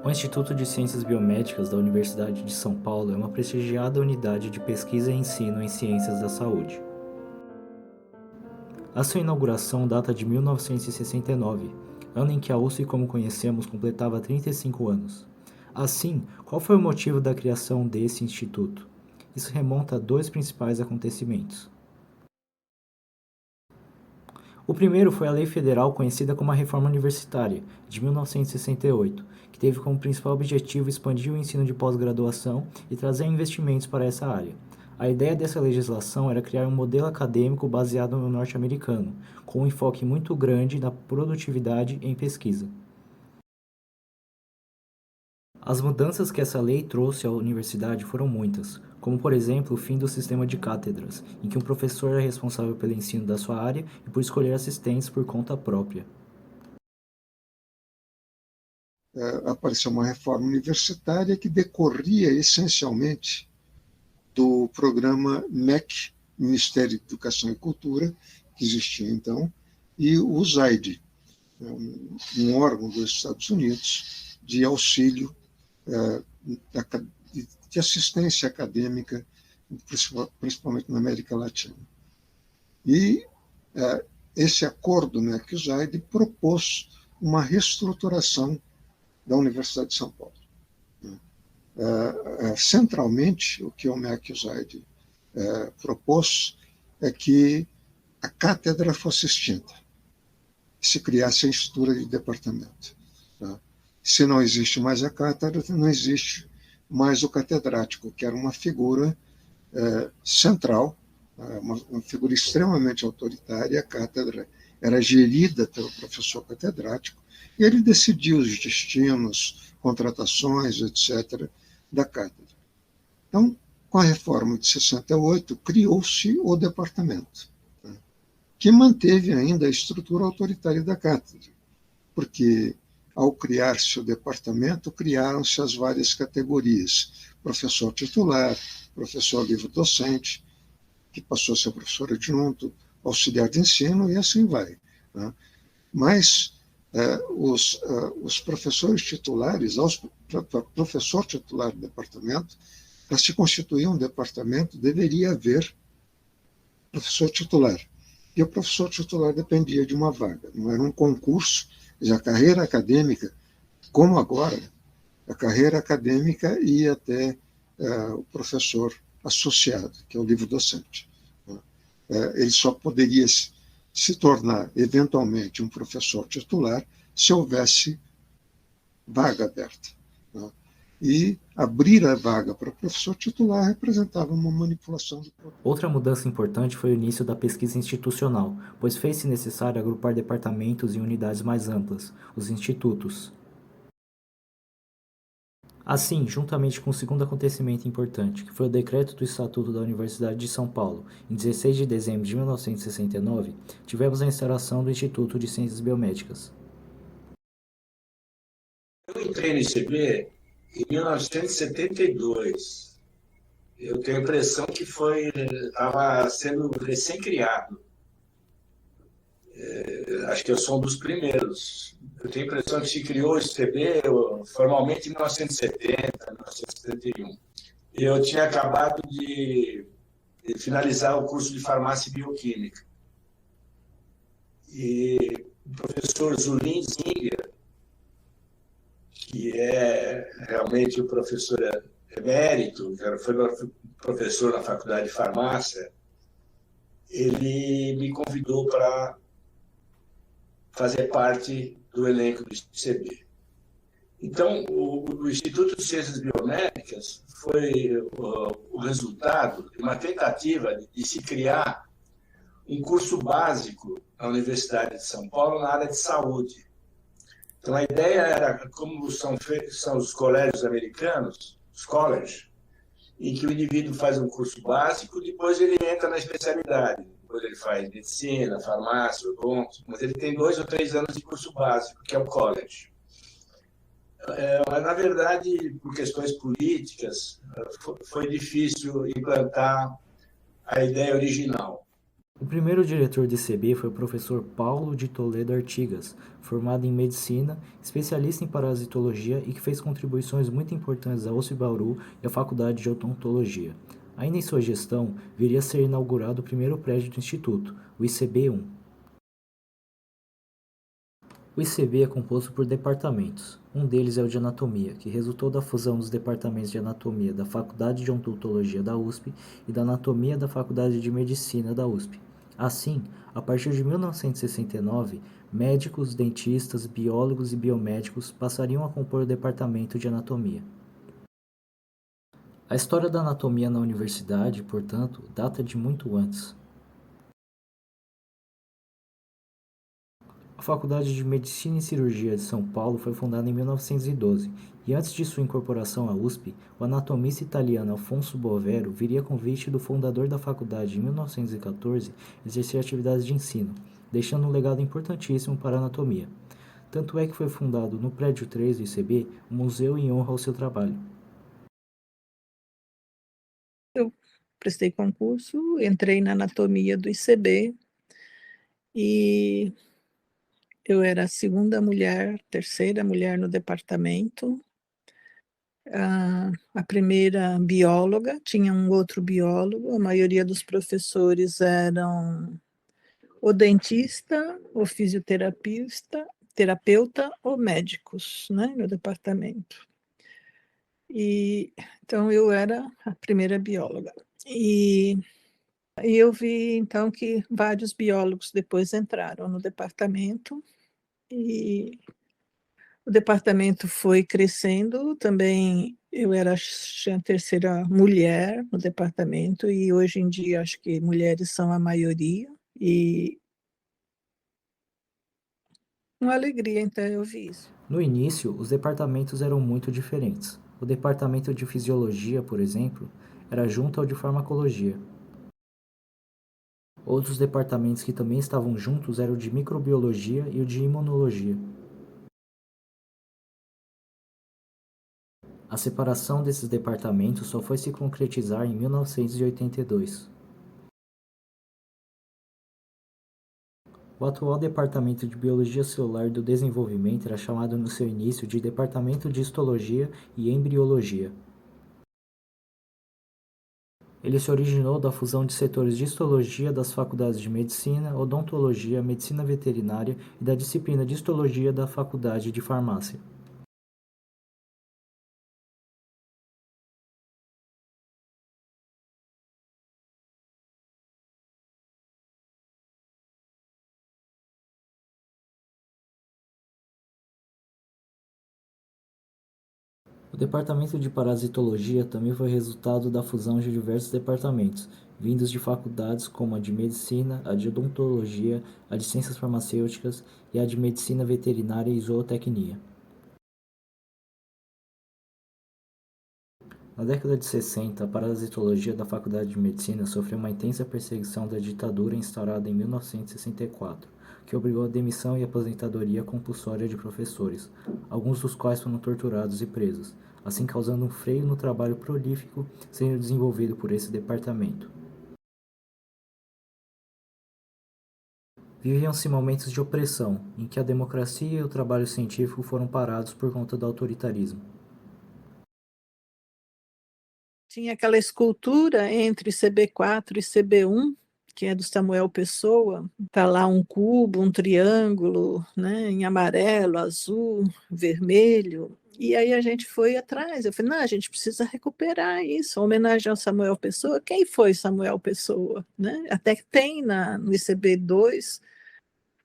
O Instituto de Ciências Biomédicas da Universidade de São Paulo é uma prestigiada unidade de pesquisa e ensino em ciências da saúde. A sua inauguração data de 1969, ano em que a USP como conhecemos completava 35 anos. Assim, qual foi o motivo da criação desse instituto? Isso remonta a dois principais acontecimentos. O primeiro foi a Lei Federal conhecida como a Reforma Universitária, de 1968, que teve como principal objetivo expandir o ensino de pós-graduação e trazer investimentos para essa área. A ideia dessa legislação era criar um modelo acadêmico baseado no norte-americano, com um enfoque muito grande na produtividade em pesquisa. As mudanças que essa lei trouxe à universidade foram muitas, como por exemplo o fim do sistema de cátedras, em que um professor era responsável pelo ensino da sua área e por escolher assistentes por conta própria. Apareceu uma reforma universitária que decorria essencialmente do programa MEC, Ministério da Educação e Cultura, que existia então, e o ZAID, um órgão dos Estados Unidos de auxílio, de assistência acadêmica, principalmente na América Latina. E esse acordo MEC-ZAID propôs uma reestruturação da Universidade de São Paulo. Centralmente, o que o MEC-ZAID propôs é que a cátedra fosse extinta, se criasse a estrutura de departamento. Se não existe mais a cátedra, não existe mais o catedrático, que era uma figura central, uma figura extremamente autoritária. A cátedra era gerida pelo professor catedrático, e ele decidia os destinos, contratações, etc., da cátedra. Então, com a reforma de 68, criou-se o departamento, que manteve ainda a estrutura autoritária da cátedra, porque, ao criar-se o departamento, criaram-se as várias categorias: professor titular, professor livre-docente, que passou a ser professor adjunto, auxiliar de ensino, e assim vai. Mas os professores titulares, professor titular do departamento, para se constituir um departamento, deveria haver professor titular. E o professor titular dependia de uma vaga, não era um concurso. A carreira acadêmica, como agora, a carreira acadêmica ia até o professor associado, que é o livre-docente. Ele só poderia se tornar, eventualmente, um professor titular se houvesse vaga aberta. E abrir a vaga para o professor titular representava uma manipulação do poder. Outra mudança importante foi o início da pesquisa institucional, pois fez-se necessário agrupar departamentos em unidades mais amplas, os institutos. Assim, juntamente com o segundo acontecimento importante, que foi o decreto do Estatuto da Universidade de São Paulo, em 16 de dezembro de 1969, tivemos a instalação do Instituto de Ciências Biomédicas. Eu entrei no ICB em 1972. Eu tenho a impressão que estava sendo recém-criado. Acho que eu sou um dos primeiros. Eu tenho a impressão que se criou o ICB formalmente em 1970, 1971. Eu tinha acabado de finalizar o curso de farmácia e bioquímica. E o professor Zulin Zinger, que é realmente o professor emérito, foi professor na faculdade de farmácia, ele me convidou para fazer parte do elenco do ICB. Então, o Instituto de Ciências Biomédicas foi o resultado de uma tentativa de se criar um curso básico na Universidade de São Paulo na área de saúde. Então, a ideia era, como são os colégios americanos, os colleges, em que o indivíduo faz um curso básico, depois ele entra na especialidade. Depois ele faz medicina, farmácia, odonto, mas ele tem 2 ou 3 anos de curso básico, que é o college. Mas, na verdade, por questões políticas, foi difícil implantar a ideia original. O primeiro diretor do ICB foi o professor Paulo de Toledo Artigas, formado em medicina, especialista em parasitologia e que fez contribuições muito importantes à USP Bauru e à Faculdade de Odontologia. Ainda em sua gestão, viria a ser inaugurado o primeiro prédio do Instituto, o ICB-1. O ICB é composto por departamentos. Um deles é o de anatomia, que resultou da fusão dos departamentos de anatomia da Faculdade de Odontologia da USP e da anatomia da Faculdade de Medicina da USP. Assim, a partir de 1969, médicos, dentistas, biólogos e biomédicos passariam a compor o departamento de anatomia. A história da anatomia na universidade, portanto, data de muito antes. A Faculdade de Medicina e Cirurgia de São Paulo foi fundada em 1912, e antes de sua incorporação à USP, o anatomista italiano Alfonso Bovero viria a convite do fundador da faculdade em 1914 exercer atividades de ensino, deixando um legado importantíssimo para a anatomia. Tanto é que foi fundado no prédio 3 do ICB um museu em honra ao seu trabalho. Eu prestei concurso, entrei na anatomia do ICB e eu era a segunda mulher, terceira mulher no departamento. A primeira bióloga, tinha um outro biólogo, a maioria dos professores eram ou dentista, ou fisioterapeuta, terapeuta ou médicos, né, no departamento. E então eu era a primeira bióloga. E eu vi então que vários biólogos depois entraram no departamento e o departamento foi crescendo também. Eu era a terceira mulher no departamento e hoje em dia acho que mulheres são a maioria e uma alegria então eu vi isso. No início, os departamentos eram muito diferentes. O departamento de fisiologia, por exemplo, era junto ao de farmacologia. Outros departamentos que também estavam juntos eram o de microbiologia e o de imunologia. A separação desses departamentos só foi se concretizar em 1982. O atual Departamento de Biologia Celular e do Desenvolvimento era chamado no seu início de Departamento de Histologia e Embriologia. Ele se originou da fusão de setores de histologia das faculdades de Medicina, Odontologia, Medicina Veterinária e da disciplina de Histologia da Faculdade de Farmácia. O departamento de parasitologia também foi resultado da fusão de diversos departamentos, vindos de faculdades como a de medicina, a de odontologia, a de ciências farmacêuticas e a de medicina veterinária e zootecnia. Na década de 60, a parasitologia da Faculdade de Medicina sofreu uma intensa perseguição da ditadura instaurada em 1964, que obrigou a demissão e aposentadoria compulsória de professores, alguns dos quais foram torturados e presos, assim causando um freio no trabalho prolífico sendo desenvolvido por esse departamento. Viviam-se momentos de opressão, em que a democracia e o trabalho científico foram parados por conta do autoritarismo. Tinha aquela escultura entre CB4 e CB1, que é do Samuel Pessoa, está lá um cubo, um triângulo, né, em amarelo, azul, vermelho, e aí a gente foi atrás, eu falei, não, a gente precisa recuperar isso, homenagem ao Samuel Pessoa. Quem foi Samuel Pessoa? Né? Até que tem no ICB2,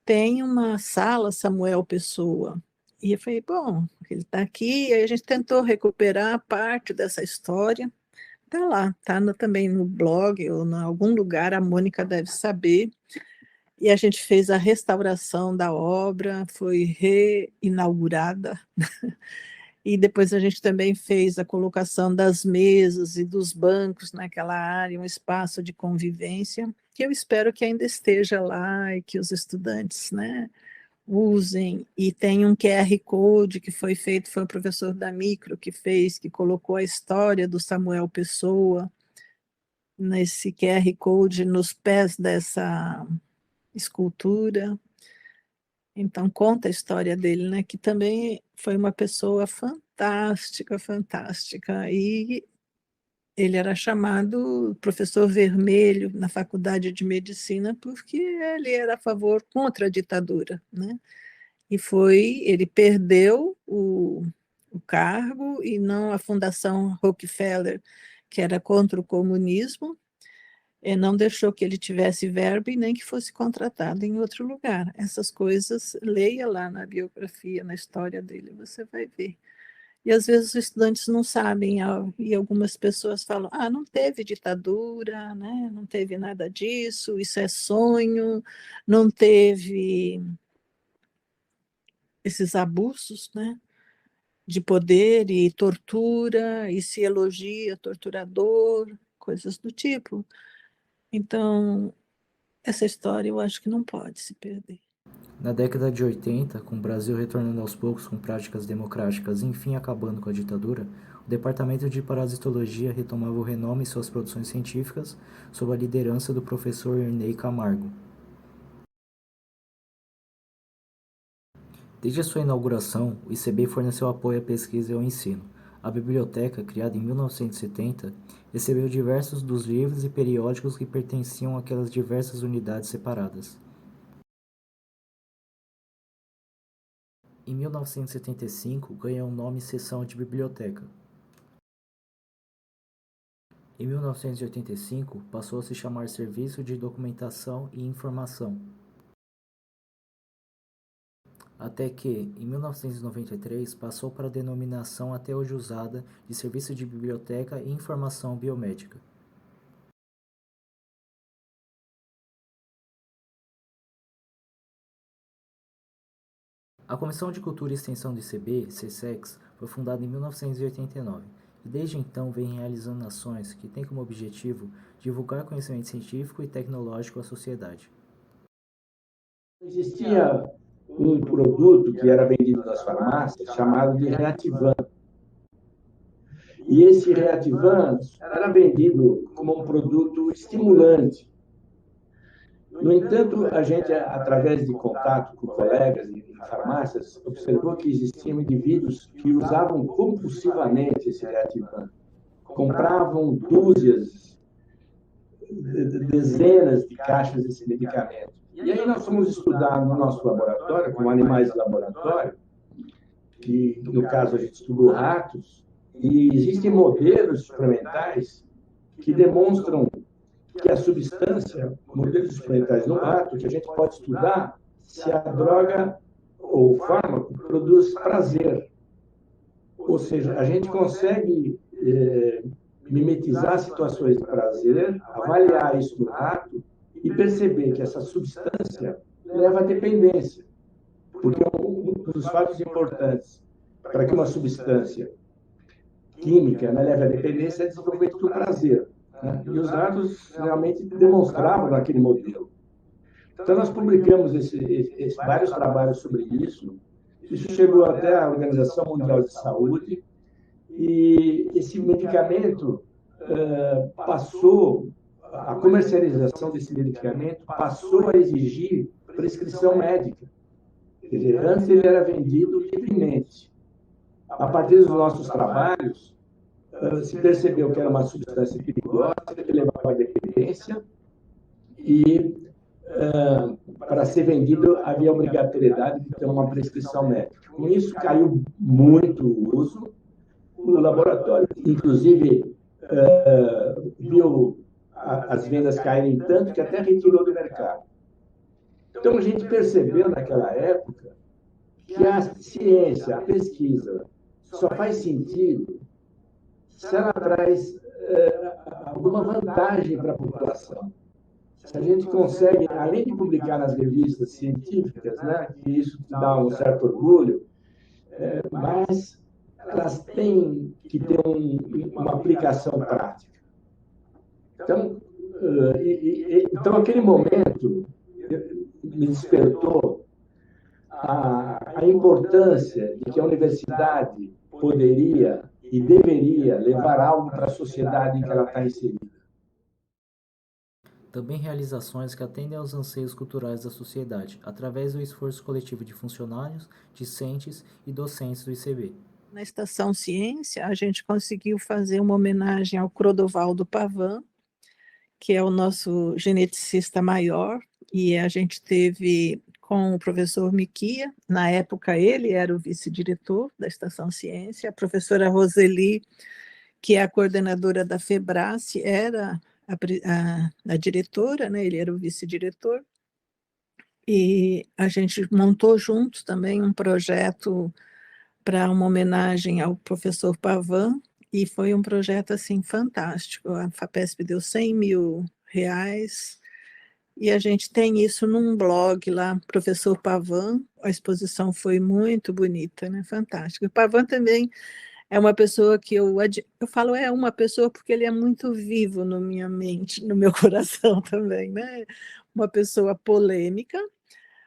tem uma sala Samuel Pessoa, e eu falei, bom, ele está aqui, aí a gente tentou recuperar parte dessa história. Tá lá, tá também no blog ou em algum lugar, a Mônica deve saber. E a gente fez a restauração da obra, foi reinaugurada. E depois a gente também fez a colocação das mesas e dos bancos naquela área, um espaço de convivência, que eu espero que ainda esteja lá e que os estudantes, né, usem. E tem um QR Code que foi feito, foi o professor da Micro que fez, que colocou a história do Samuel Pessoa, nesse QR Code nos pés dessa escultura. Então, conta a história dele, né? Que também foi uma pessoa fantástica, fantástica. E ele era chamado professor vermelho na faculdade de medicina porque ele era a favor contra a ditadura, né? Ele perdeu o cargo e não a Fundação Rockefeller, que era contra o comunismo, não deixou que ele tivesse verba e nem que fosse contratado em outro lugar. Essas coisas, leia lá na biografia, na história dele, você vai ver. E às vezes os estudantes não sabem, e algumas pessoas falam, não teve ditadura, né? Não teve nada disso, isso é sonho, não teve esses abusos, né? De poder e tortura, e se elogia torturador, coisas do tipo. Então, essa história eu acho que não pode se perder. Na década de 80, com o Brasil retornando aos poucos com práticas democráticas e enfim acabando com a ditadura, o Departamento de Parasitologia retomava o renome em suas produções científicas sob a liderança do professor Ernei Camargo. Desde a sua inauguração, o ICB forneceu apoio à pesquisa e ao ensino. A biblioteca, criada em 1970, recebeu diversos dos livros e periódicos que pertenciam àquelas diversas unidades separadas. Em 1975, ganhou o nome Seção de Biblioteca. Em 1985, passou a se chamar Serviço de Documentação e Informação. Até que, em 1993, passou para a denominação até hoje usada de Serviço de Biblioteca e Informação Biomédica. A Comissão de Cultura e Extensão do ICB, CESEX, foi fundada em 1989 e desde então vem realizando ações que têm como objetivo divulgar conhecimento científico e tecnológico à sociedade. Existia um produto que era vendido nas farmácias chamado de Reativan. E esse Reativan era vendido como um produto estimulante. No entanto, a gente, através de contato com colegas em farmácias, observou que existiam indivíduos que usavam compulsivamente esse Reativan. Compravam dúzias, dezenas de caixas desse medicamento. E aí nós fomos estudar no nosso laboratório, com animais de laboratório, que no caso a gente estudou ratos, e existem modelos experimentais que demonstram que a substância, modelos experimentais no rato, que a gente pode estudar se a droga ou o fármaco produz prazer. Ou seja, a gente consegue mimetizar situações de prazer, avaliar isso no rato e perceber que essa substância leva à dependência. Porque um dos fatos importantes para que uma substância química leve à dependência é o desenvolvimento do prazer. Né? E os ratos realmente demonstravam naquele modelo. Então, nós publicamos vários trabalhos sobre isso. Isso chegou até a Organização Mundial de Saúde. E esse medicamento a comercialização desse medicamento passou a exigir prescrição médica. Quer dizer, antes ele era vendido livremente. A partir dos nossos trabalhos, se percebeu que era uma substância perigosa, que levava à dependência, e para ser vendido havia a obrigatoriedade de ter uma prescrição médica. Com isso, caiu muito o uso. O laboratório, inclusive, viu as vendas caírem tanto que até retirou do mercado. Então, a gente percebeu naquela época que a ciência, a pesquisa, só faz sentido se ela traz alguma vantagem para a população. Se a gente consegue, além de publicar nas revistas científicas, né, que isso dá um certo orgulho, mas elas têm que ter uma aplicação prática. Então, aquele momento me despertou a importância de que a universidade poderia e deveria levar algo para a sociedade em que ela está inserida. Também realizações que atendem aos anseios culturais da sociedade, através do esforço coletivo de funcionários, discentes e docentes do ICB. Na Estação Ciência, a gente conseguiu fazer uma homenagem ao Clodovaldo Pavan, que é o nosso geneticista maior, e a gente teve com o professor Miquia, na época ele era o vice-diretor da Estação Ciência, a professora Roseli, que é a coordenadora da FEBRACE, era a diretora, né? Ele era o vice-diretor, e a gente montou juntos também um projeto para uma homenagem ao professor Pavan, e foi um projeto assim fantástico. A FAPESP deu R$ 100.000, e a gente tem isso num blog lá, Professor Pavan. A exposição foi muito bonita, né? Fantástica. O Pavan também é uma pessoa que eu falo é uma pessoa porque ele é muito vivo na minha mente, no meu coração também, né? Uma pessoa polêmica,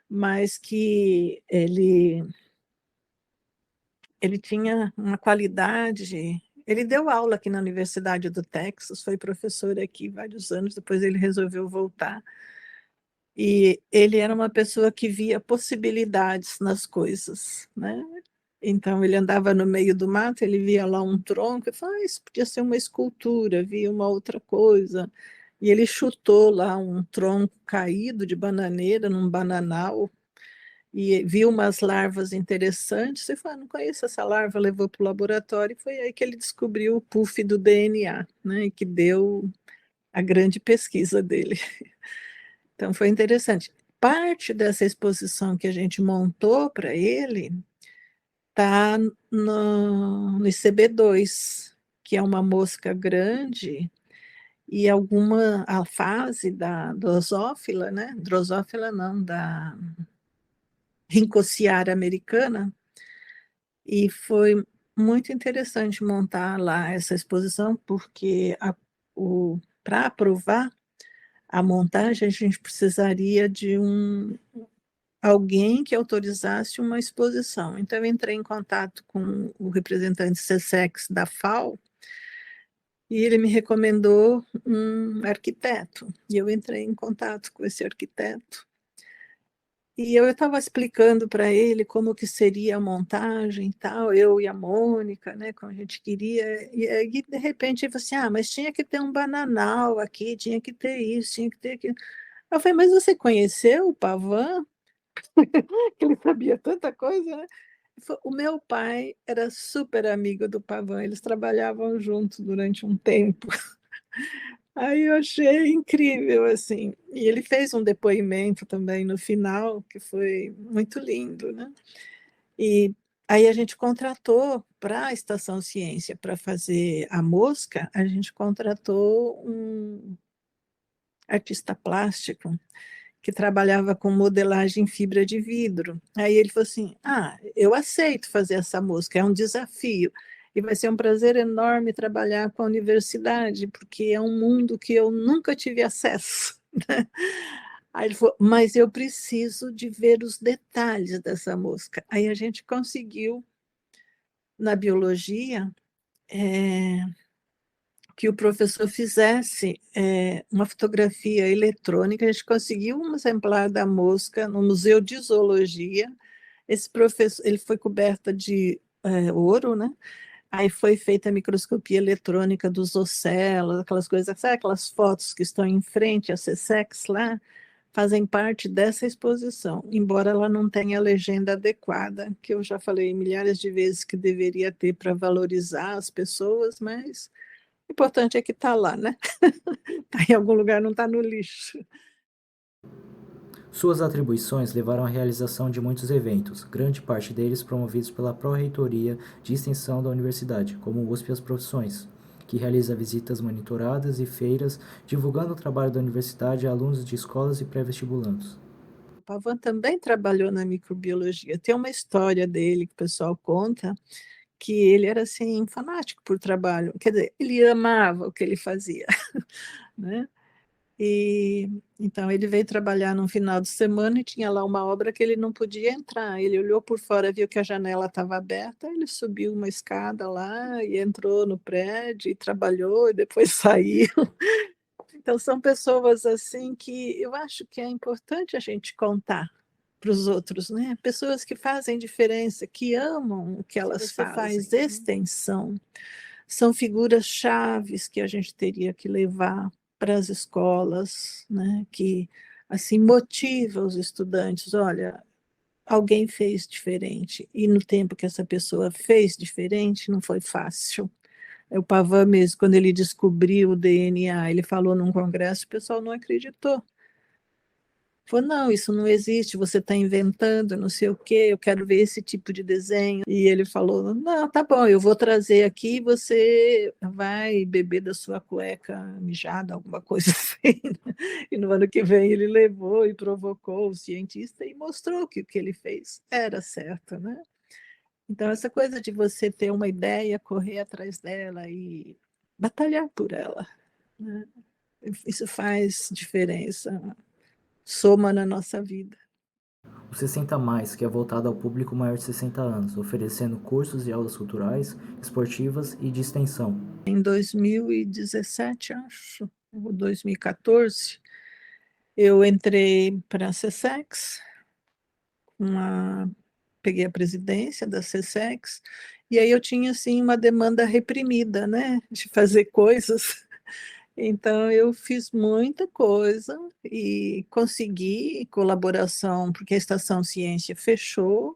mas que ele tinha uma qualidade. Ele deu aula aqui na Universidade do Texas, foi professor aqui vários anos, depois ele resolveu voltar. E ele era uma pessoa que via possibilidades nas coisas, né? Então, ele andava no meio do mato, ele via lá um tronco e falava, isso podia ser uma escultura, via uma outra coisa. E ele chutou lá um tronco caído de bananeira num bananal, e viu umas larvas interessantes, e falou, não conheço essa larva, levou para o laboratório, e foi aí que ele descobriu o puff do DNA, né, e que deu a grande pesquisa dele. Então, foi interessante. Parte dessa exposição que a gente montou para ele está no ICB2, que é uma mosca grande, e a fase da drosófila, né? Drosófila não, da Rincochiara americana, e foi muito interessante montar lá essa exposição, porque para aprovar a montagem, a gente precisaria de alguém que autorizasse uma exposição. Então, eu entrei em contato com o representante CSEX da FAO, e ele me recomendou um arquiteto, e eu entrei em contato com esse arquiteto. E eu estava explicando para ele como que seria a montagem e tal, eu e a Mônica, né, como a gente queria, e aí, de repente, ele falou assim, mas tinha que ter um bananal aqui, tinha que ter isso, tinha que ter aquilo. Eu falei, mas você conheceu o Pavan? Que ele sabia tanta coisa, né? O meu pai era super amigo do Pavan, eles trabalhavam juntos durante um tempo. Aí eu achei incrível, assim. E ele fez um depoimento também no final, que foi muito lindo, né? E aí a gente contratou para a Estação Ciência, para fazer a mosca, a gente contratou um artista plástico que trabalhava com modelagem em fibra de vidro. Aí ele falou assim, eu aceito fazer essa mosca, é um desafio, e vai ser um prazer enorme trabalhar com a universidade, porque é um mundo que eu nunca tive acesso. Né? Aí ele falou, mas eu preciso de ver os detalhes dessa mosca. Aí a gente conseguiu, na biologia, que o professor fizesse uma fotografia eletrônica. A gente conseguiu um exemplar da mosca no Museu de Zoologia. Esse professor, ele foi coberta de ouro, né? Aí foi feita a microscopia eletrônica dos ocelos, aquelas coisas, sabe aquelas fotos que estão em frente à CSEX lá, fazem parte dessa exposição, embora ela não tenha a legenda adequada, que eu já falei milhares de vezes que deveria ter para valorizar as pessoas, mas o importante é que está lá, né? Está em algum lugar, não está no lixo. Suas atribuições levaram à realização de muitos eventos, grande parte deles promovidos pela Pró-Reitoria de Extensão da Universidade, como o USP às Profissões, que realiza visitas monitoradas e feiras divulgando o trabalho da universidade a alunos de escolas e pré-vestibulandos. O Pavan também trabalhou na microbiologia. Tem uma história dele que o pessoal conta, que ele era assim fanático por trabalho, quer dizer, ele amava o que ele fazia, né? E então ele veio trabalhar num final de semana e tinha lá uma obra que ele não podia entrar. Ele olhou por fora, viu que a janela estava aberta, ele subiu uma escada lá e entrou no prédio e trabalhou e depois saiu. Então, são pessoas assim que eu acho que é importante a gente contar para os outros, né? Pessoas que fazem diferença, que amam o que elas fazem. Faz extensão. São figuras chaves que a gente teria que levar para as escolas, né? Que assim motiva os estudantes. Olha, alguém fez diferente e no tempo que essa pessoa fez diferente não foi fácil. O Pavan mesmo, quando ele descobriu o DNA, ele falou num congresso, o pessoal não acreditou. Falou, não, isso não existe, você está inventando, não sei o quê, eu quero ver esse tipo de desenho. E ele falou, não, tá bom, eu vou trazer aqui, você vai beber da sua cueca mijada, alguma coisa assim. E no ano que vem ele levou e provocou o cientista e mostrou que o que ele fez era certo, né? Então, essa coisa de você ter uma ideia, correr atrás dela e batalhar por ela, né? Isso faz diferença, soma na nossa vida. O 60 Mais, que é voltado ao público maior de 60 anos, oferecendo cursos e aulas culturais, esportivas e de extensão. Em 2017, acho, ou 2014, eu entrei para a SESEX, peguei a presidência da SESEX, e aí eu tinha assim uma demanda reprimida, né, de fazer coisas. Então eu fiz muita coisa e consegui colaboração, porque a Estação Ciência fechou.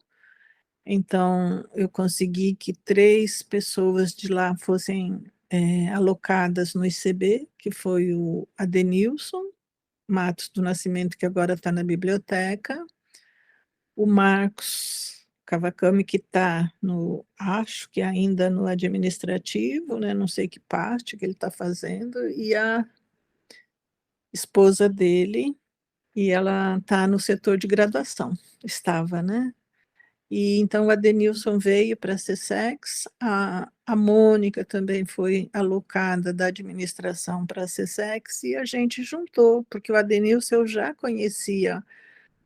Então eu consegui que 3 pessoas de lá fossem alocadas no ICB, que foi o Adenilson Matos do Nascimento, que agora está na biblioteca, o Marcos Cavacami, que está acho que ainda no administrativo, né? Não sei que parte que ele está fazendo, e a esposa dele, e ela está no setor de graduação, estava, né? E então o Adenilson veio para a SESEX, a Mônica também foi alocada da administração para a SESEX, e a gente juntou, porque o Adenilson eu já conhecia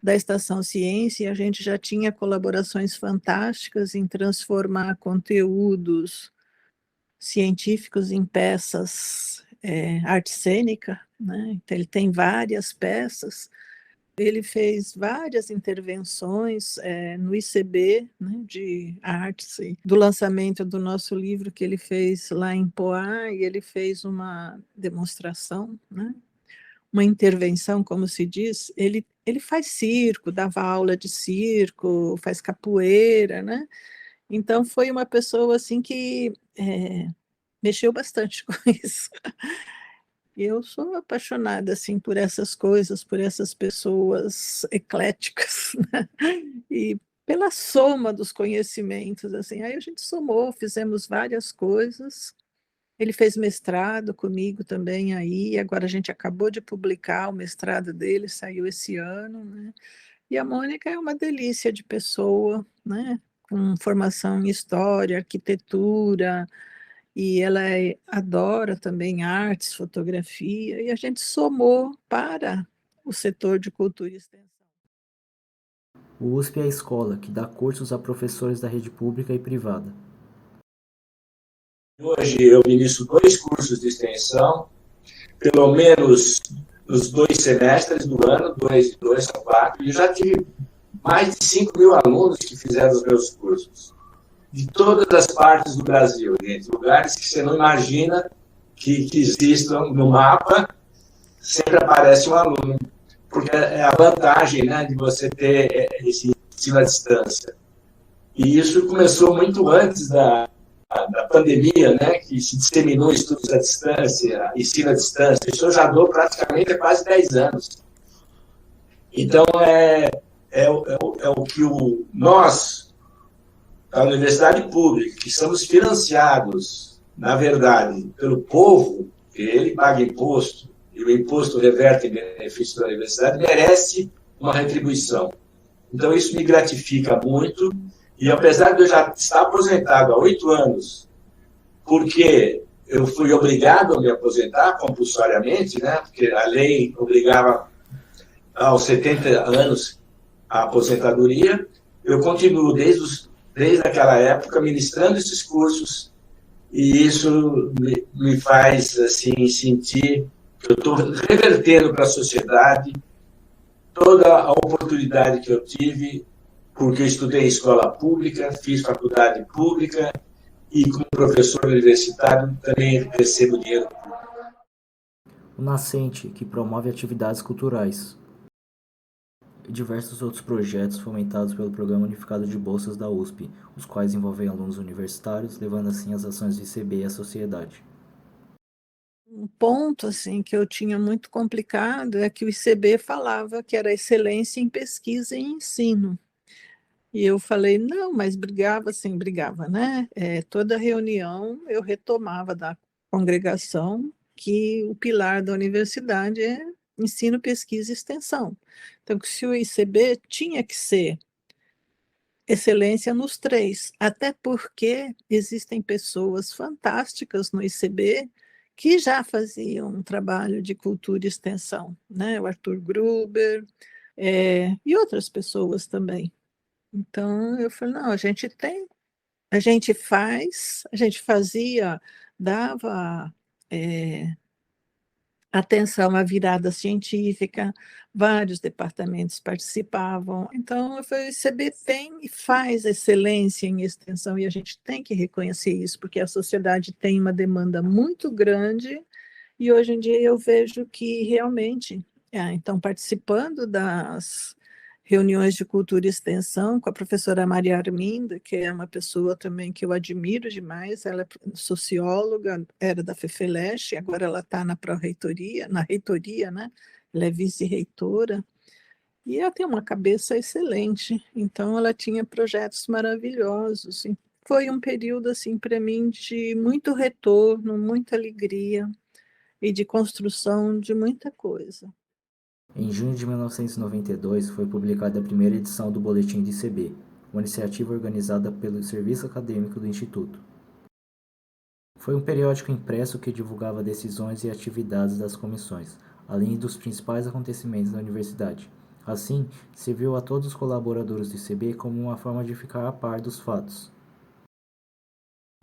da Estação Ciência, e a gente já tinha colaborações fantásticas em transformar conteúdos científicos em peças, arte cênica, né? Então, ele tem várias peças, ele fez várias intervenções no ICB, né, de artes, do lançamento do nosso livro que ele fez lá em Poá, e ele fez uma demonstração, né? Uma intervenção, como se diz, ele faz circo, dava aula de circo, faz capoeira, né? Então foi uma pessoa assim que mexeu bastante com isso. Eu sou apaixonada assim por essas coisas, por essas pessoas ecléticas, né? E pela soma dos conhecimentos, assim. Aí a gente somou, fizemos várias coisas. Ele fez mestrado comigo também aí, agora a gente acabou de publicar o mestrado dele, saiu esse ano, né? E a Mônica é uma delícia de pessoa, né? Com formação em história, arquitetura, e ela adora também artes, fotografia, e a gente somou para o setor de cultura e extensão. O USP é a escola que dá cursos a professores da rede pública e privada. Hoje eu ministro 2 cursos de extensão, pelo menos nos 2 semestres do ano, 2 são 4, e já tive mais de 5.000 alunos que fizeram os meus cursos, de todas as partes do Brasil, gente, lugares que você não imagina que existam no mapa, sempre aparece um aluno, porque é a vantagem, né, de você ter esse ensino à distância. E isso começou muito antes da pandemia, né, que se disseminou estudos à distância, ensino à distância. Isso eu já dou praticamente há quase 10 anos. Então, é o que nós, a universidade pública, que somos financiados, na verdade, pelo povo, que ele paga imposto, e o imposto reverte em benefício da universidade, merece uma retribuição. Então, isso me gratifica muito. E apesar de eu já estar aposentado há 8 anos, porque eu fui obrigado a me aposentar compulsoriamente, né? Porque a lei obrigava aos 70 anos a aposentadoria, eu continuo desde aquela época ministrando esses cursos, e isso me faz assim, sentir Eu estou revertendo para a sociedade toda a oportunidade que eu tive, porque eu estudei em escola pública, fiz faculdade pública e, como professor universitário, também recebo dinheiro público. O Nascente, que promove atividades culturais. E diversos outros projetos fomentados pelo Programa Unificado de Bolsas da USP, os quais envolvem alunos universitários, levando assim as ações do ICB à sociedade. Um ponto assim que eu tinha muito complicado é que o ICB falava que era excelência em pesquisa e ensino. E eu falei, não, mas brigava, assim, brigava, né? Toda reunião eu retomava da congregação que o pilar da universidade é ensino, pesquisa e extensão. Então, que se o ICB tinha que ser excelência nos três, até porque existem pessoas fantásticas no ICB que já faziam um trabalho de cultura e extensão, né? O Arthur Gruber, e outras pessoas também. Então, eu falei, não, a gente tem, a gente faz, a gente fazia, dava atenção à virada científica, vários departamentos participavam. Então, eu falei, o ICB tem e faz excelência em extensão, e a gente tem que reconhecer isso, porque a sociedade tem uma demanda muito grande, e hoje em dia eu vejo que realmente, então, participando das reuniões de cultura e extensão com a professora Maria Arminda, que é uma pessoa também que eu admiro demais, ela é socióloga, era da FEFELESH, agora ela está na pró-reitoria, na reitoria, né? Ela é vice-reitora, e ela tem uma cabeça excelente, então ela tinha projetos maravilhosos. E foi um período, assim, para mim, de muito retorno, muita alegria e de construção de muita coisa. Em junho de 1992 foi publicada a primeira edição do Boletim do ICB, uma iniciativa organizada pelo Serviço Acadêmico do Instituto. Foi um periódico impresso que divulgava decisões e atividades das comissões, além dos principais acontecimentos da universidade. Assim, serviu a todos os colaboradores do ICB como uma forma de ficar a par dos fatos.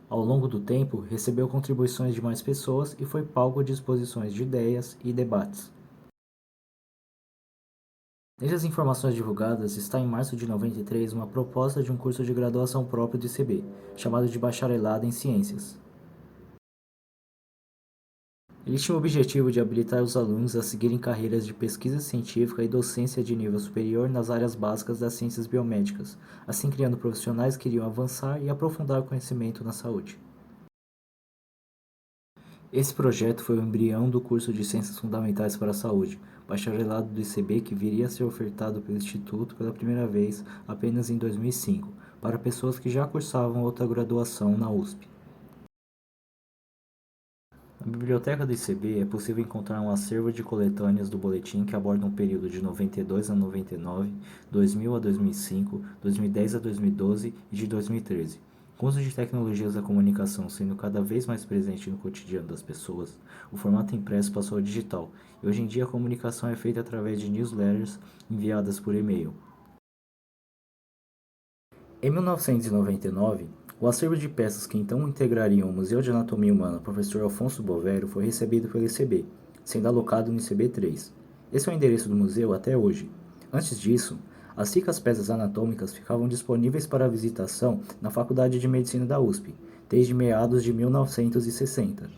Ao longo do tempo, recebeu contribuições de mais pessoas e foi palco de exposições de ideias e debates. Entre as informações divulgadas está em março de 93 uma proposta de um curso de graduação próprio do ICB, chamado de Bacharelado em Ciências. Ele tinha o objetivo de habilitar os alunos a seguirem carreiras de pesquisa científica e docência de nível superior nas áreas básicas das ciências biomédicas, assim criando profissionais que iriam avançar e aprofundar o conhecimento na saúde. Esse projeto foi o embrião do curso de Ciências Fundamentais para a Saúde, bacharelado do ICB que viria a ser ofertado pelo Instituto pela primeira vez apenas em 2005, para pessoas que já cursavam outra graduação na USP. Na biblioteca do ICB é possível encontrar um acervo de coletâneas do boletim que abordam o período de 92 a 99, 2000 a 2005, 2010 a 2012 e de 2013. Com o uso de tecnologias da comunicação sendo cada vez mais presente no cotidiano das pessoas, o formato impresso passou ao digital, e hoje em dia a comunicação é feita através de newsletters enviadas por e-mail. Em 1999, o acervo de peças que então integrariam o Museu de Anatomia Humana Professor Alfonso Bovero foi recebido pelo ICB, sendo alocado no ICB3. Esse é o endereço do museu até hoje. Antes disso, as ricas peças anatômicas ficavam disponíveis para visitação na Faculdade de Medicina da USP, desde meados de 1960.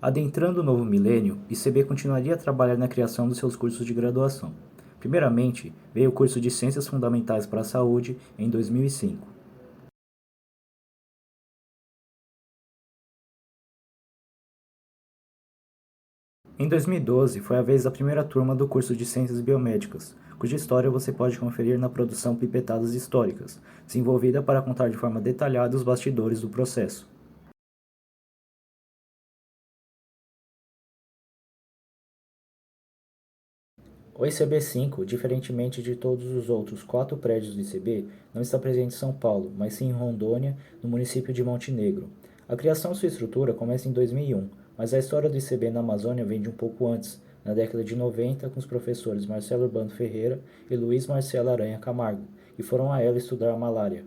Adentrando o novo milênio, o ICB continuaria a trabalhar na criação dos seus cursos de graduação. Primeiramente, veio o curso de Ciências Fundamentais para a Saúde em 2005. Em 2012, foi a vez da primeira turma do curso de Ciências Biomédicas, cuja história você pode conferir na produção Pipetadas Históricas, desenvolvida para contar de forma detalhada os bastidores do processo. O ICB5, diferentemente de todos os outros 4 prédios do ICB, não está presente em São Paulo, mas sim em Rondônia, no município de Montenegro. A criação de sua estrutura começa em 2001, mas a história do ICB na Amazônia vem de um pouco antes, na década de 90, com os professores Marcelo Urbano Ferreira e Luiz Marcelo Aranha Camargo, que foram a ela estudar a malária.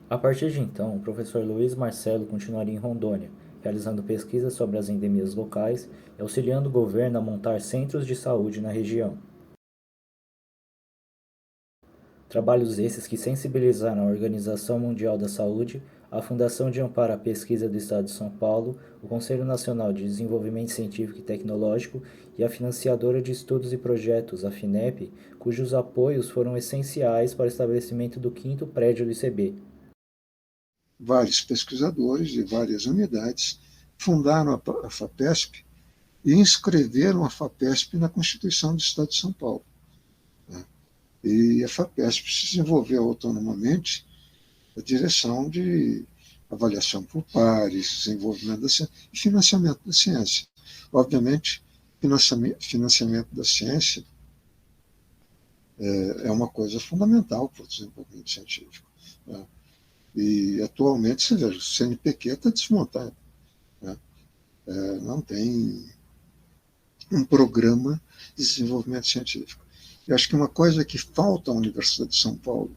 A partir de então, o professor Luiz Marcelo continuaria em Rondônia, realizando pesquisas sobre as endemias locais e auxiliando o governo a montar centros de saúde na região. Trabalhos esses que sensibilizaram a Organização Mundial da Saúde, a Fundação de Amparo à Pesquisa do Estado de São Paulo, o Conselho Nacional de Desenvolvimento Científico e Tecnológico e a financiadora de estudos e projetos, a FINEP, cujos apoios foram essenciais para o estabelecimento do 5º prédio do ICB. Vários pesquisadores de várias unidades fundaram a FAPESP e inscreveram a FAPESP na Constituição do Estado de São Paulo. E a FAPESP se desenvolveu autonomamente a direção de avaliação por pares, desenvolvimento da ciência e financiamento da ciência. Obviamente, financiamento da ciência é uma coisa fundamental para o desenvolvimento científico. E, atualmente, você vê, o CNPq está desmontado. Não tem um programa de desenvolvimento científico. Eu acho que uma coisa que falta à Universidade de São Paulo,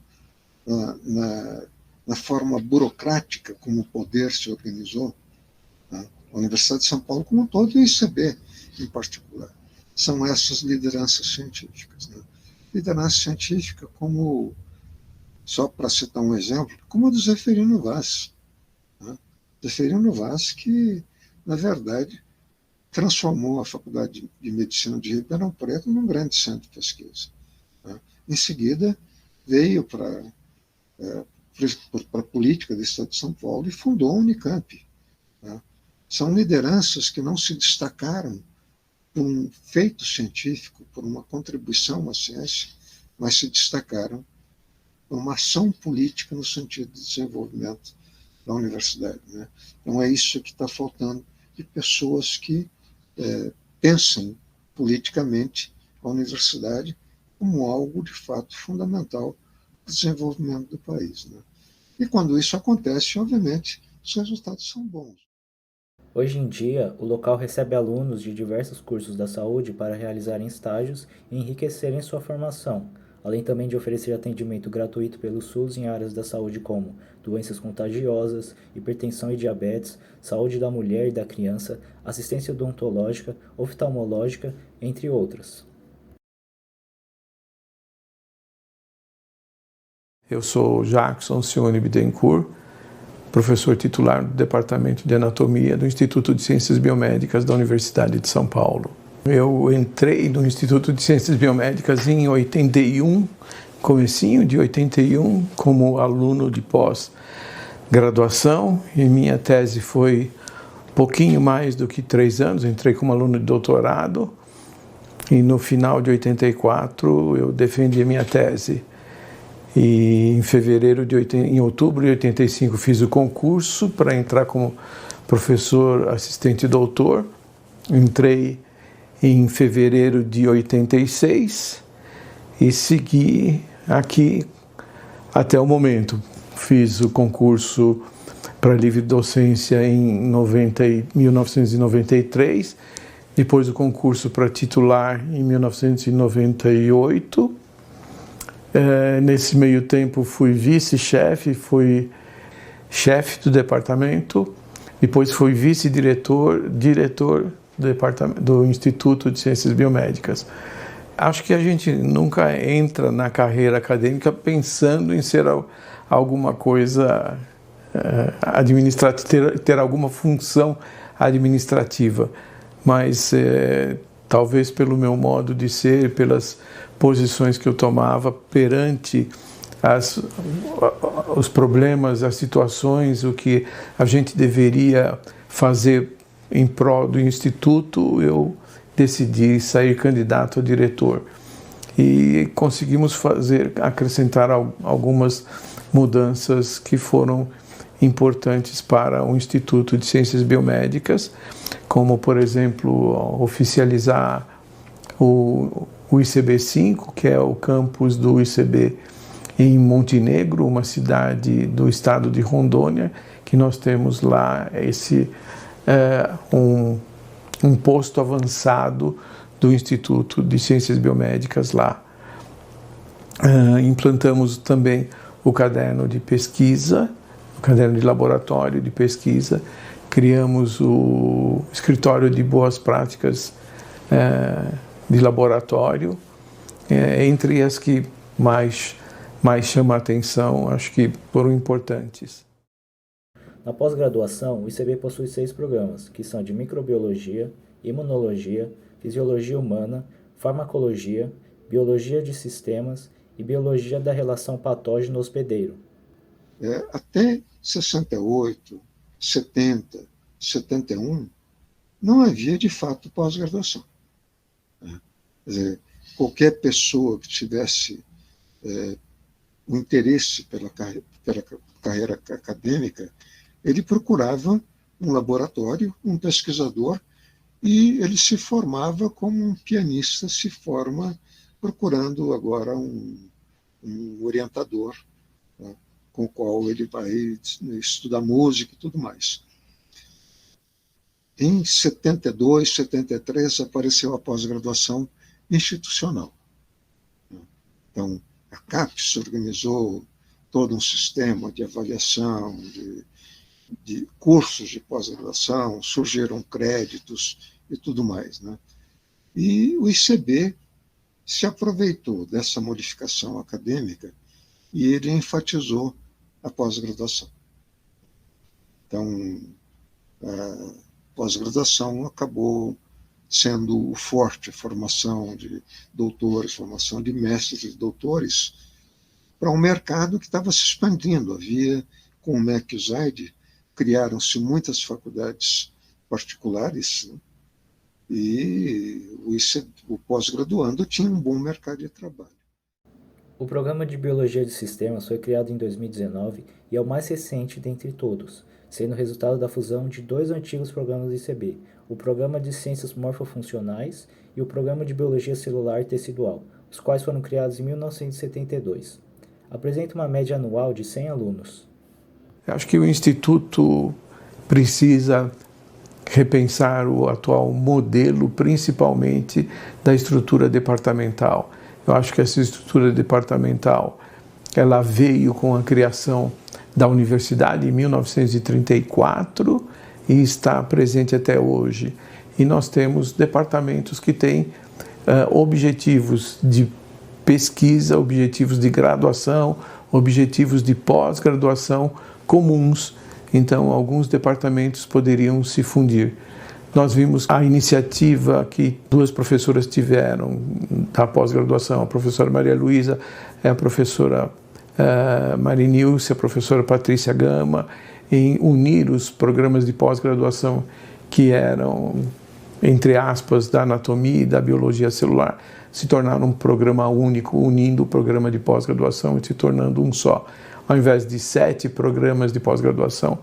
na forma burocrática como o poder se organizou, a Universidade de São Paulo como um todo e o ICB em particular, são essas lideranças científicas. Liderança científica como, só para citar um exemplo, como a do Zeferino Vaz. Zeferino Vaz que, na verdade, transformou a Faculdade de Medicina de Ribeirão Preto num grande centro de pesquisa. Em seguida, veio para a política do Estado de São Paulo e fundou a Unicamp. São lideranças que não se destacaram por um feito científico, por uma contribuição à ciência, mas se destacaram por uma ação política no sentido de desenvolvimento da universidade. Então, é isso que está faltando, de pessoas que pensam politicamente a universidade como algo, de fato, fundamental para o desenvolvimento do país. E quando isso acontece, obviamente, os resultados são bons. Hoje em dia, o local recebe alunos de diversos cursos da saúde para realizarem estágios e enriquecerem sua formação, além também de oferecer atendimento gratuito pelo SUS em áreas da saúde como doenças contagiosas, hipertensão e diabetes, saúde da mulher e da criança, assistência odontológica, oftalmológica, entre outras. Eu sou Jackson Cione Bittencourt, professor titular do Departamento de Anatomia do Instituto de Ciências Biomédicas da Universidade de São Paulo. Eu entrei no Instituto de Ciências Biomédicas em 81, comecinho de 81, como aluno de pós-graduação, e minha tese foi pouquinho mais do que 3 anos, entrei como aluno de doutorado, e no final de 84 eu defendi a minha tese. E em outubro de 85 fiz o concurso para entrar como professor assistente doutor. Entrei em fevereiro de 86 e segui aqui até o momento. Fiz o concurso para livre docência em 1993, depois o concurso para titular em 1998. Nesse meio tempo fui vice-chefe, fui chefe do departamento, depois fui vice-diretor, diretor do Instituto de Ciências Biomédicas. Acho que a gente nunca entra na carreira acadêmica pensando em ser alguma coisa administrativa, ter alguma função administrativa, mas talvez pelo meu modo de ser, pelas posições que eu tomava perante os problemas, as situações, o que a gente deveria fazer em prol do Instituto, eu decidi sair candidato a diretor. E conseguimos acrescentar algumas mudanças que foram importantes para o Instituto de Ciências Biomédicas, como, por exemplo, oficializar o ICB-5, que é o campus do ICB em Montenegro, uma cidade do estado de Rondônia, que nós temos lá um posto avançado do Instituto de Ciências Biomédicas lá. Implantamos também o caderno de pesquisa o caderno de laboratório, de pesquisa, criamos o escritório de boas práticas de laboratório, entre as que mais chamam a atenção, acho que foram importantes. Na pós-graduação, o ICB possui 6 programas, que são de microbiologia, imunologia, fisiologia humana, farmacologia, biologia de sistemas e biologia da relação patógeno-hospedeiro. Até 68, 70, 71, não havia de fato pós-graduação. Quer dizer, qualquer pessoa que tivesse um interesse pela carreira acadêmica, ele procurava um laboratório, um pesquisador, e ele se formava como um pianista se forma procurando agora um orientador, né, com o qual ele vai estudar música e tudo mais. Em 72, 73, apareceu a pós-graduação institucional. Então, a CAPES organizou todo um sistema de avaliação, de cursos de pós-graduação, surgiram créditos e tudo mais, né? E o ICB se aproveitou dessa modificação acadêmica e ele enfatizou a pós-graduação. Então, a pós-graduação acabou sendo o forte, a formação de doutores, formação de mestres e doutores, para um mercado que estava se expandindo. Havia, com o MEC e o ZAID, criaram-se muitas faculdades particulares, né? E o pós-graduando tinha um bom mercado de trabalho. O Programa de Biologia de Sistemas foi criado em 2019 e é o mais recente dentre todos, sendo resultado da fusão de 2 antigos programas do ICB, o Programa de Ciências Morfofuncionais e o Programa de Biologia Celular e Tecidual, os quais foram criados em 1972. Apresenta uma média anual de 100 alunos. Eu acho que o Instituto precisa repensar o atual modelo, principalmente da estrutura departamental. Eu acho que essa estrutura departamental, ela veio com a criação da universidade em 1934 e está presente até hoje. E nós temos departamentos que têm objetivos de pesquisa, objetivos de graduação, objetivos de pós-graduação comuns. Então, alguns departamentos poderiam se fundir. Nós vimos a iniciativa que 2 professoras tiveram da pós-graduação, a professora Maria Luísa e a professora Marinilce, a professora Patrícia Gama, em unir os programas de pós-graduação que eram, entre aspas, da anatomia e da biologia celular, se tornaram um programa único, unindo o programa de pós-graduação e se tornando um só. Ao invés de 7 programas de pós-graduação,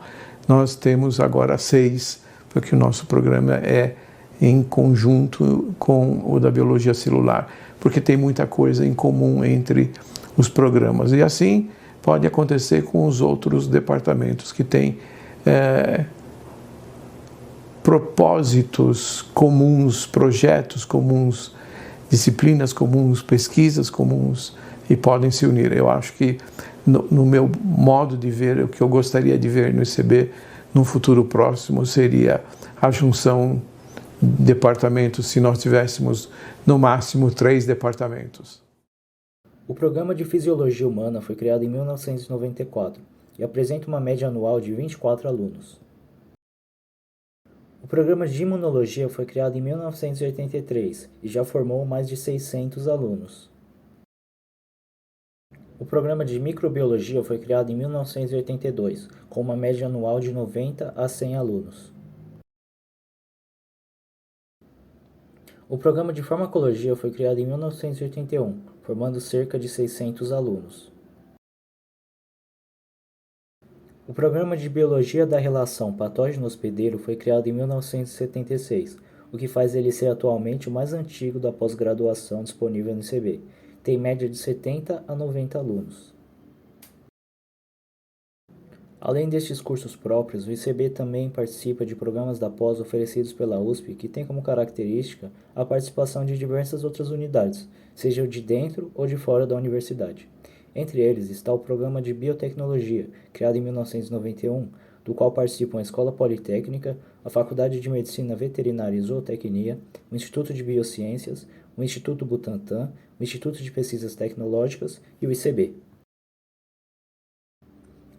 nós temos agora 6, porque o nosso programa é em conjunto com o da biologia celular, porque tem muita coisa em comum entre os programas. E assim pode acontecer com os outros departamentos que têm propósitos comuns, projetos comuns, disciplinas comuns, pesquisas comuns e podem se unir. Eu acho que no meu modo de ver, o que eu gostaria de ver no ICB no futuro próximo seria a junção de departamentos, se nós tivéssemos no máximo 3 departamentos. O Programa de Fisiologia Humana foi criado em 1994 e apresenta uma média anual de 24 alunos. O Programa de Imunologia foi criado em 1983 e já formou mais de 600 alunos. O Programa de Microbiologia foi criado em 1982, com uma média anual de 90 a 100 alunos. O Programa de Farmacologia foi criado em 1981, formando cerca de 600 alunos. O Programa de Biologia da Relação Patógeno-Hospedeiro foi criado em 1976, o que faz ele ser atualmente o mais antigo da pós-graduação disponível no ICB. Tem média de 70 a 90 alunos. Além destes cursos próprios, o ICB também participa de programas da pós oferecidos pela USP que tem como característica a participação de diversas outras unidades, seja de dentro ou de fora da universidade. Entre eles está o Programa de Biotecnologia, criado em 1991, do qual participam a Escola Politécnica, a Faculdade de Medicina Veterinária e Zootecnia, o Instituto de Biociências, o Instituto Butantan, o Instituto de Pesquisas Tecnológicas e o ICB.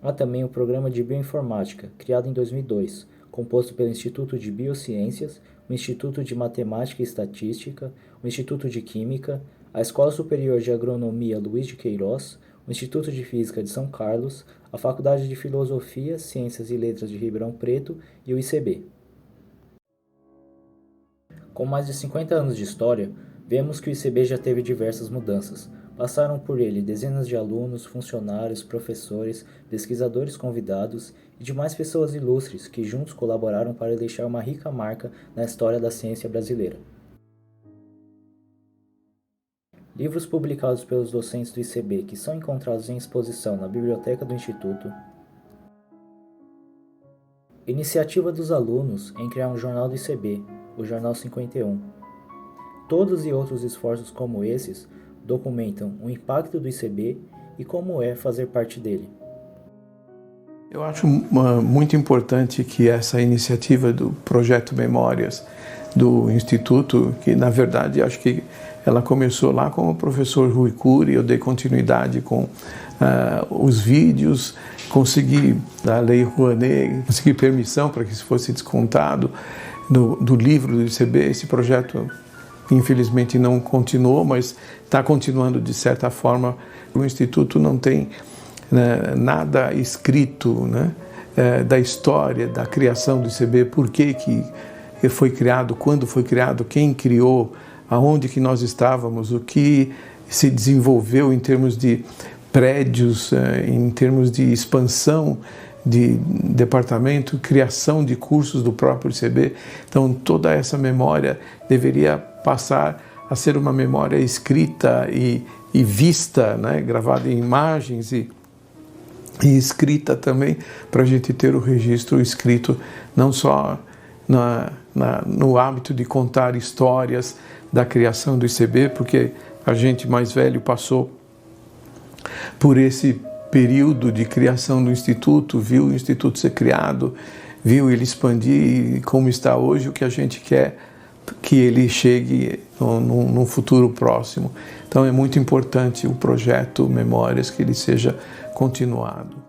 Há também o Programa de Bioinformática, criado em 2002, composto pelo Instituto de Biociências, o Instituto de Matemática e Estatística, o Instituto de Química, a Escola Superior de Agronomia Luiz de Queiroz, o Instituto de Física de São Carlos, a Faculdade de Filosofia, Ciências e Letras de Ribeirão Preto e o ICB. Com mais de 50 anos de história, vemos que o ICB já teve diversas mudanças. Passaram por ele dezenas de alunos, funcionários, professores, pesquisadores convidados e demais pessoas ilustres que juntos colaboraram para deixar uma rica marca na história da ciência brasileira. Livros publicados pelos docentes do ICB que são encontrados em exposição na biblioteca do Instituto. Iniciativa dos alunos em criar um jornal do ICB, o Jornal 51. Todos e outros esforços como esses documentam o impacto do ICB e como é fazer parte dele. Eu acho muito importante que essa iniciativa do Projeto Memórias do Instituto, que na verdade acho que ela começou lá com o professor Rui Cury, eu dei continuidade com os vídeos, consegui, da Lei Rouanet, consegui permissão para que isso fosse descontado do livro do ICB. Esse projeto infelizmente não continuou, mas está continuando de certa forma. O Instituto não tem nada escrito, da história, da criação do ICB, por que foi criado, quando foi criado, quem criou, aonde que nós estávamos, o que se desenvolveu em termos de prédios, em termos de expansão de departamento, criação de cursos do próprio ICB. Então, toda essa memória deveria passar a ser uma memória escrita e vista, gravada em imagens e escrita também, para a gente ter o registro escrito, não só no hábito de contar histórias da criação do ICB, porque a gente mais velho passou por esse período de criação do Instituto, viu o Instituto ser criado, viu ele expandir e como está hoje, o que a gente quer que ele chegue num futuro próximo. Então é muito importante o projeto Memórias, que ele seja continuado.